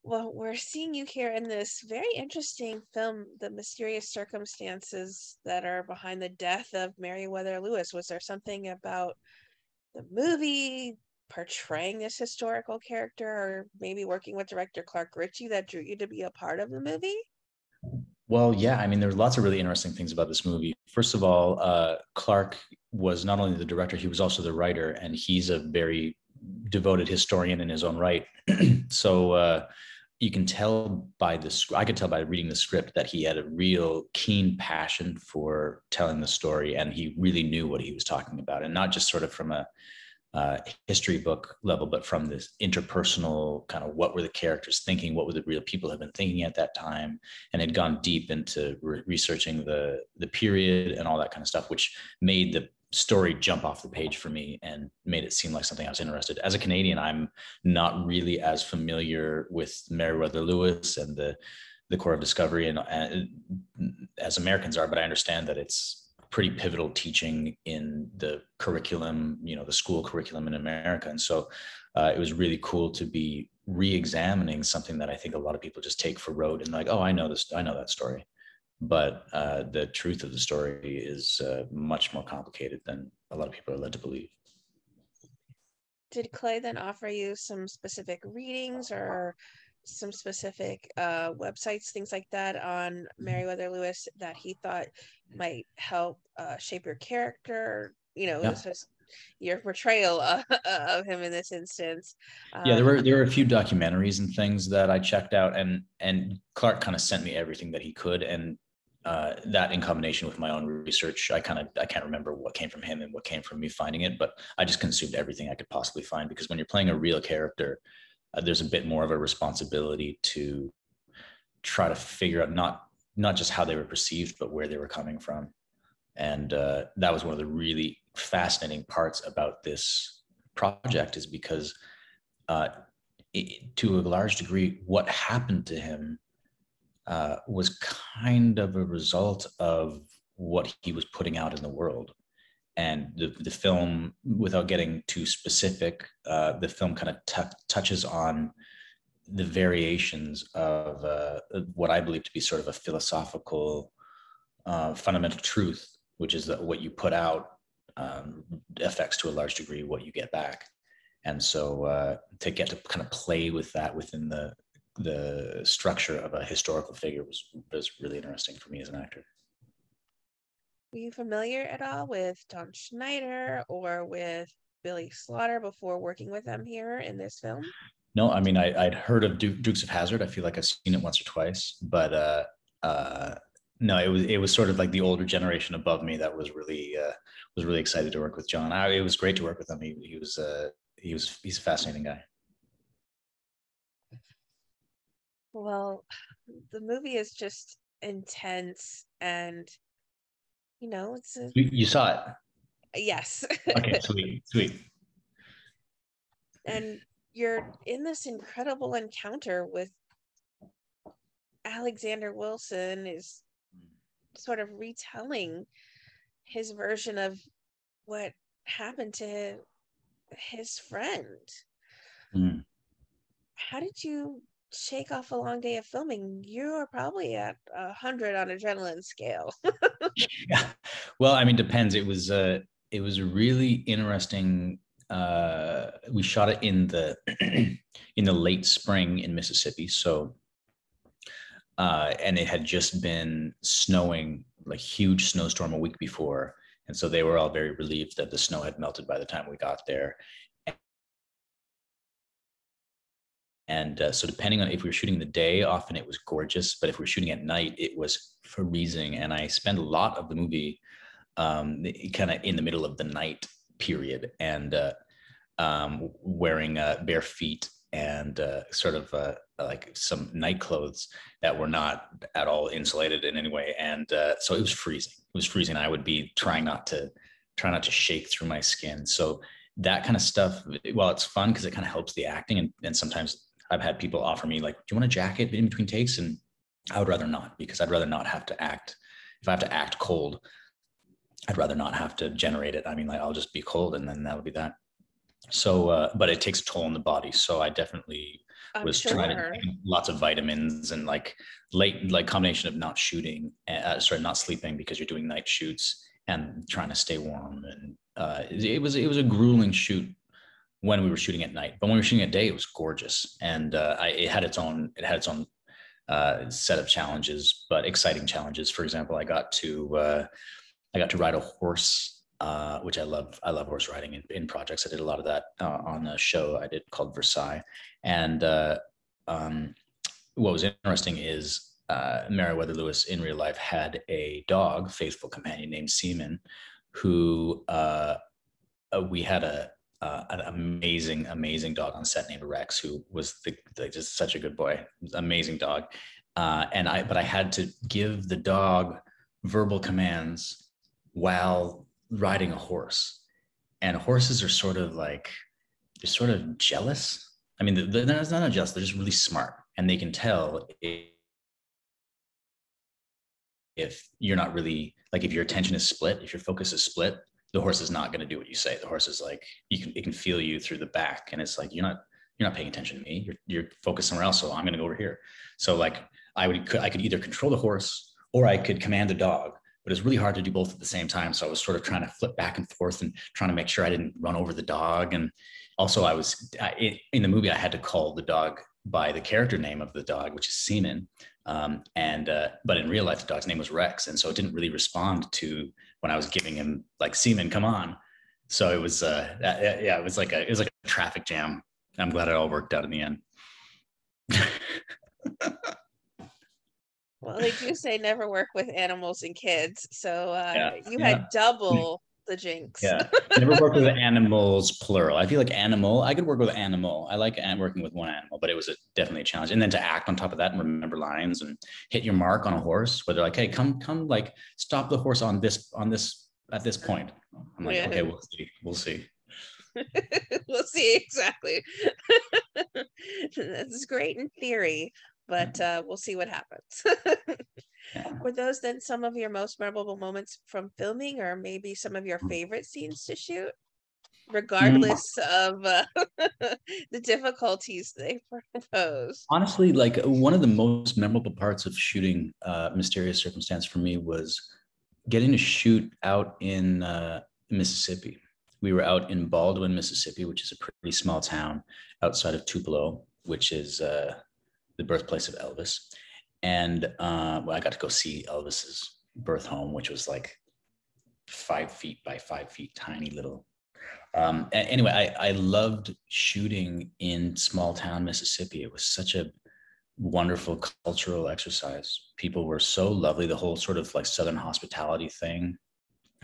Well, we're seeing you here in this very interesting film, The Mysterious Circumstances That Are Behind the Death of Meriwether Lewis. Was there something about the movie portraying this historical character, or maybe working with director Clark Ritchie, that drew you to be a part of the movie? Well, yeah, I mean, there's lots of really interesting things about this movie. First of all, Clark was not only the director, he was also the writer, and he's a very devoted historian in his own right. So you can tell by this, I could tell by reading the script that he had a real keen passion for telling the story, and he really knew what he was talking about, and not just sort of from a history book level, but from this interpersonal kind of what were the characters thinking, what were the real people have been thinking at that time, and had gone deep into researching the period and all that kind of stuff, which made the story jump off the page for me and made it seem like something I was interested. As a Canadian, I'm not really as familiar with Meriwether Lewis and the Corps of Discovery and as Americans are, but I understand that it's pretty pivotal teaching in the curriculum, the school curriculum in America. And so it was really cool to be re-examining something that I think a lot of people just take for rote and like, oh, I know this, I know that story. But the truth of the story is much more complicated than a lot of people are led to believe. Did Clay then offer you some specific readings or some specific websites, things like that, on Meriwether Lewis that he thought might help shape your character? Yeah. This was your portrayal of him in this instance. Yeah, Um, there were a few documentaries and things that I checked out, and Clark kind of sent me everything that he could, and that in combination with my own research, I can't remember what came from him and what came from me finding it, but I just consumed everything I could possibly find, because when you're playing a real character, there's a bit more of a responsibility to try to figure out not just how they were perceived, but where they were coming from, and that was one of the really fascinating parts about this project, is because to a large degree, what happened to him was kind of a result of what he was putting out in the world. And the film, without getting too specific, the film kind of touches on the variations of what I believe to be sort of a philosophical fundamental truth, which is that what you put out affects to a large degree what you get back. And so to get to kind of play with that within the structure of a historical figure was really interesting for me as an actor. were you familiar at all with Tom Schneider or with Billy Slaughter before working with them here in this film? No, I mean, I'd heard of Dukes of Hazzard. I feel like I've seen it once or twice, but no, it was sort of like the older generation above me that was really excited to work with John. It was great to work with him. He's a fascinating guy. Well, the movie is just intense, and it's a You saw it. yes. Okay, sweet, sweet. And you're in this incredible encounter with Alexander Wilson, is sort of retelling his version of what happened to his friend. Mm. How did you shake off a long day of filming? You are probably at 100 on adrenaline scale. Yeah. Well, I mean, depends. It was a really interesting. We shot it in the in the late spring in Mississippi, so and it had just been snowing, like huge snowstorm a week before, and so they were all very relieved that the snow had melted by the time we got there. And so depending on if we were shooting the day, often it was gorgeous, but if we were shooting at night, it was freezing. And I spent a lot of the movie kind of in the middle of the night period, and wearing bare feet and sort of like some night clothes that were not at all insulated in any way. And so it was freezing. It was freezing. I would be trying not to shake through my skin. So that kind of stuff, well, it's fun because it kind of helps the acting. And sometimes I've had people offer me like, do you want a jacket in between takes? And I would rather not, because I'd rather not have to act. If I have to act cold, I'd rather not have to generate it. I mean, like, I'll just be cold and then that'll be that. So, but it takes a toll on the body. So I definitely I'm was trying to sure. lots of vitamins and like late, like combination of not shooting, sorry, not sleeping because you're doing night shoots and trying to stay warm. And it was a grueling shoot when we were shooting at night, but when we were shooting at day, it was gorgeous. And it had its own set of challenges, but exciting challenges. For example, I got to ride a horse, which I love. I love horse riding in projects. I did a lot of that on a show I did called Versailles. And um, what was interesting is Meriwether Lewis in real life had a dog, faithful companion named Seaman, who we had an amazing, amazing dog on set named Rex, who was just such a good boy, amazing dog. But I had to give the dog verbal commands while riding a horse. And horses are sort of like, they're sort of jealous. I mean, they're not jealous, they're just really smart. And they can tell if you're not really, like, if your attention is split, if your focus is split, the horse is not going to do what you say. The horse is like, it can feel you through the back. And it's like, you're not paying attention to me. You're focused somewhere else. So I'm going to go over here. So like I could either control the horse or I could command the dog, but it's really hard to do both at the same time. So I was sort of trying to flip back and forth and trying to make sure I didn't run over the dog. And also in the movie, I had to call the dog by the character name of the dog, which is Seaman. But in real life, the dog's name was Rex. And so it didn't really respond to when I was giving him like, Seaman, come on. So it was, yeah, it was like a traffic jam. I'm glad it all worked out in the end. Well, they do say never work with animals and kids, so Yeah. you Yeah. had double the jinx. Yeah. Never worked with animals, plural. I feel like animal, I could work with animal. I like working with one animal, but it was definitely a challenge. And then to act on top of that and remember lines and hit your mark on a horse, where they're like, hey, come, like, stop the horse at this point. I'm like, Yeah. okay, we'll see. We'll see. We'll see exactly. That's great in theory, but we'll see what happens. Yeah. Were those then some of your most memorable moments from filming, or maybe some of your favorite scenes to shoot, Mm, regardless of the difficulties they propose? honestly, like one of the most memorable parts of shooting Mysterious Circumstance for me was getting to shoot out in Mississippi. We were out in Baldwin, Mississippi, which is a pretty small town outside of Tupelo, which is the birthplace of Elvis. And well, I got to go see Elvis's birth home, which was like 5 feet by 5 feet, tiny little. Anyway, I loved shooting in small town Mississippi. It was such a wonderful cultural exercise. People were so lovely. The whole sort of like Southern hospitality thing.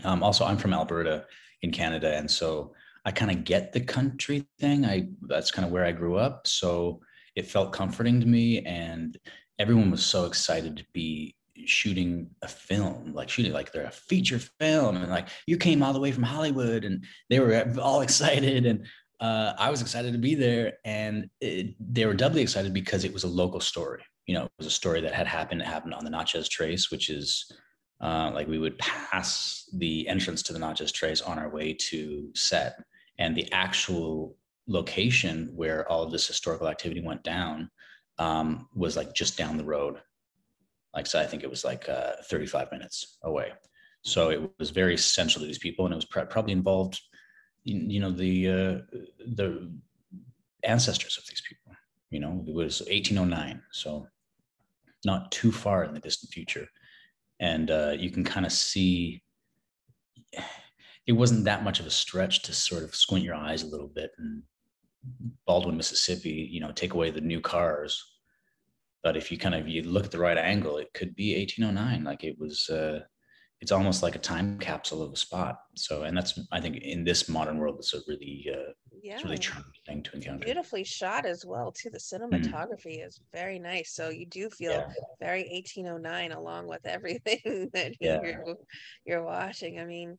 Also, I'm from Alberta in Canada, and so I kind of get the country thing. That's kind of where I grew up, so it felt comforting to me. And everyone was so excited to be shooting a film, like shooting like they're a feature film, and like you came all the way from Hollywood, and they were all excited, and I was excited to be there, and they were doubly excited because it was a local story. It was a story that had happened. It happened on the Natchez Trace, which is like we would pass the entrance to the Natchez Trace on our way to set, and the actual location where all of this historical activity went down was like just down the road. Like, so I think it was like 35 minutes away. So it was very central to these people, and it was probably involved, the ancestors of these people. It was 1809, so not too far in the distant future. And you can kind of see it wasn't that much of a stretch to sort of squint your eyes a little bit and Baldwin, Mississippi, take away the new cars. But if you look at the right angle, it could be 1809. Like it was, it's almost like a time capsule of a spot. So, and that's, I think in this modern world, it's Yeah, really charming thing to encounter. beautifully shot as well too. The Mm, cinematography is very nice, so you do feel yeah, very 1809 along with everything that yeah, you're watching. I mean,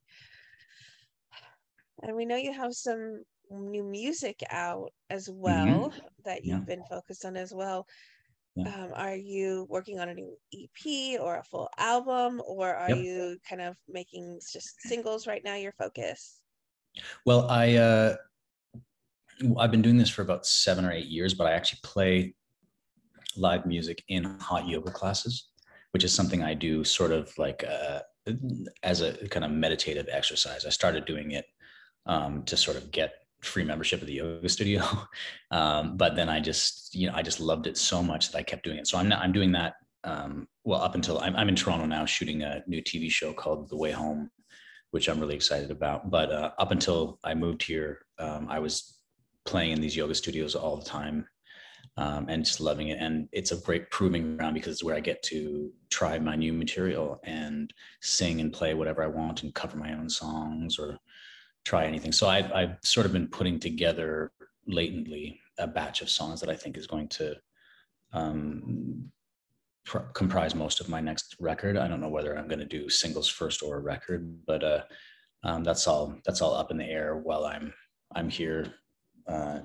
and we know you have some new music out as hmm, well that yeah, you've been focused on as well. yeah, Are you working on a new EP or a full album, or are yep. you kind of making just singles right now your focus? Well, I've been doing this for about 7 or 8 years, but I actually play live music in hot yoga classes, which is something I do sort of like as a kind of meditative exercise. I started doing it to sort of get free membership of the yoga studio. But then I just loved it so much that I kept doing it. So I'm doing that. Well, up until I'm in Toronto now shooting a new TV show called The Way Home, which I'm really excited about. But up until I moved here, I was playing in these yoga studios all the time, and just loving it. And it's a great proving ground because it's where I get to try my new material and sing and play whatever I want and cover my own songs or try anything. So I've sort of been putting together latently a batch of songs that I think is going to comprise most of my next record. I don't know whether I'm going to do singles first or a record, but that's all up in the air while I'm here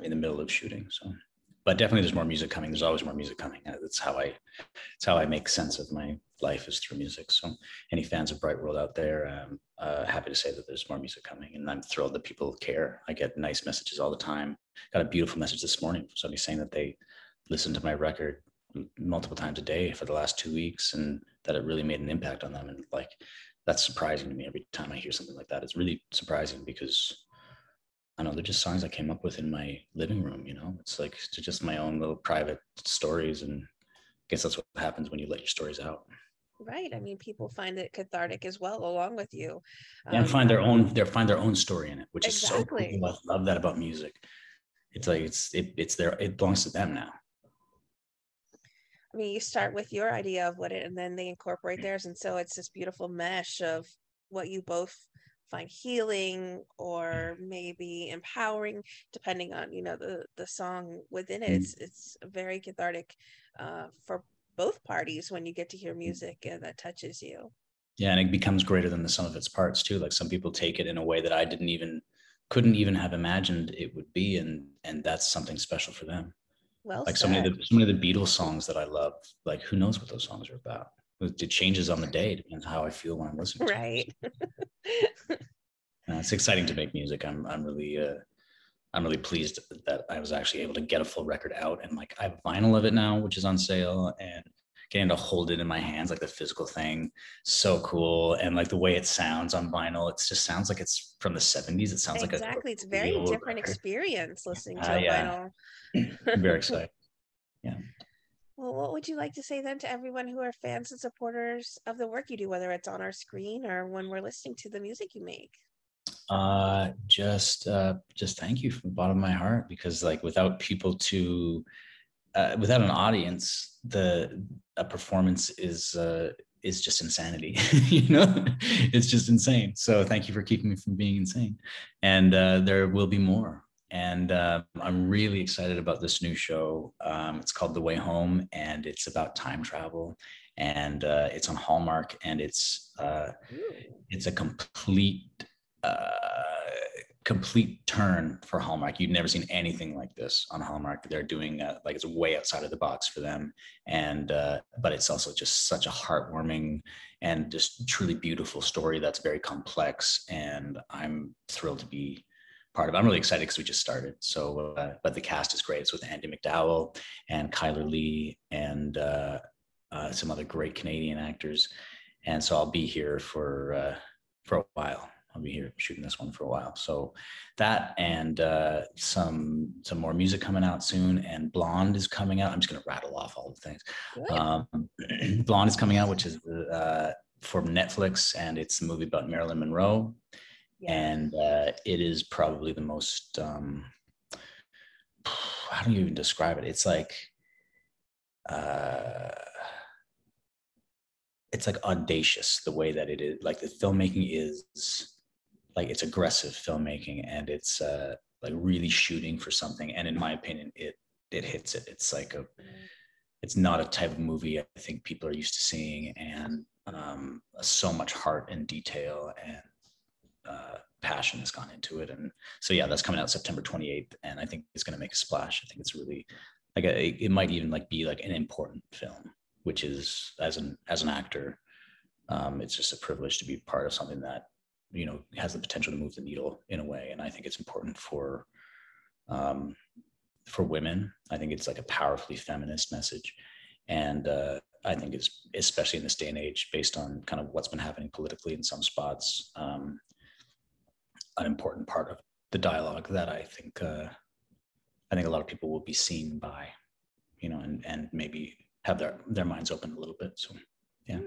in the middle of shooting. So, but definitely there's more music coming. There's always more music coming. It's how I make sense of my life is through music. So any fans of Bright World out there, happy to say that there's more music coming, and I'm thrilled that people care. I get nice messages all the time. Got a beautiful message this morning from somebody saying that they listened to my record multiple times a day for the last 2 weeks and that it really made an impact on them. And like, that's surprising to me every time I hear something like that. It's really surprising because I don't know, they're just songs I came up with in my living room, you know. It's like just my own little private stories, and I guess that's what happens when you let your stories out. Right. I mean, people find it cathartic as well, along with you. And find their own story in it, which is so Exactly. cool. I love that about music. It's like it belongs to them now. I mean, you start with your idea of what it, and then they incorporate theirs, and so it's this beautiful mesh of what you both find healing or maybe empowering, depending on the song within it. It's very cathartic for both parties when you get to hear music that touches you. Yeah, and it becomes greater than the sum of its parts too. Like some people take it in a way that I couldn't even have imagined it would be, and that's something special for them. Well Like said. so many of the Beatles songs that I love, like who knows what those songs are about? It changes on the day, depends on how I feel when I'm listening to them. Right. It's exciting to make music. I'm really pleased that I was actually able to get a full record out, and like I have vinyl of it now, which is on sale, and getting to hold it in my hands, like the physical thing, so cool. And like the way it sounds on vinyl, it just sounds like it's from the 70s. It sounds like a Exactly. It's a very real different record. experience listening to a Yeah, vinyl. I'm very excited. Yeah. Well, what would you like to say then to everyone who are fans and supporters of the work you do, whether it's on our screen or when we're listening to the music you make? Just thank you from the bottom of my heart, because like without people to without an audience, a performance is just insanity. You know, it's just insane. So thank you for keeping me from being insane. And there will be more. And I'm really excited about this new show. It's called The Way Home, and it's about time travel. And it's on Hallmark, and Ooh. it's a uh, complete turn for Hallmark. You've never seen anything like this on Hallmark. They're doing like it's way outside of the box for them, and but it's also just such a heartwarming and just truly beautiful story that's very complex. And I'm thrilled to be part of it. I'm really excited because we just started. So, but the cast is great. It's with Andy McDowell and Kyler Lee and some other great Canadian actors. And so I'll be here for a while. I'll be here shooting this one for a while. So that and some more music coming out soon. And Blonde is coming out. I'm just going to rattle off all the things. Good. Blonde is coming out, which is for Netflix, and it's a movie about Marilyn Monroe. Yeah. And it is probably the most how do you even describe it? Uh, it's like audacious the way that it is. Like the filmmaking is like it's aggressive filmmaking, and it's like really shooting for something. And in my opinion, it hits it. It's like it's not a type of movie I think people are used to seeing, and so much heart and detail and passion has gone into it. And so yeah, that's coming out September 28th, and I think it's going to make a splash. I think it's really like it might even like be like an important film, which is as an actor, it's just a privilege to be part of something that has the potential to move the needle in a way. And I think it's important for for women. I think it's like a powerfully feminist message. And I think it's, especially in this day and age, based on kind of what's been happening politically in some spots, an important part of the dialogue that I think a lot of people will be seen by, and maybe have their minds open a little bit. So, yeah.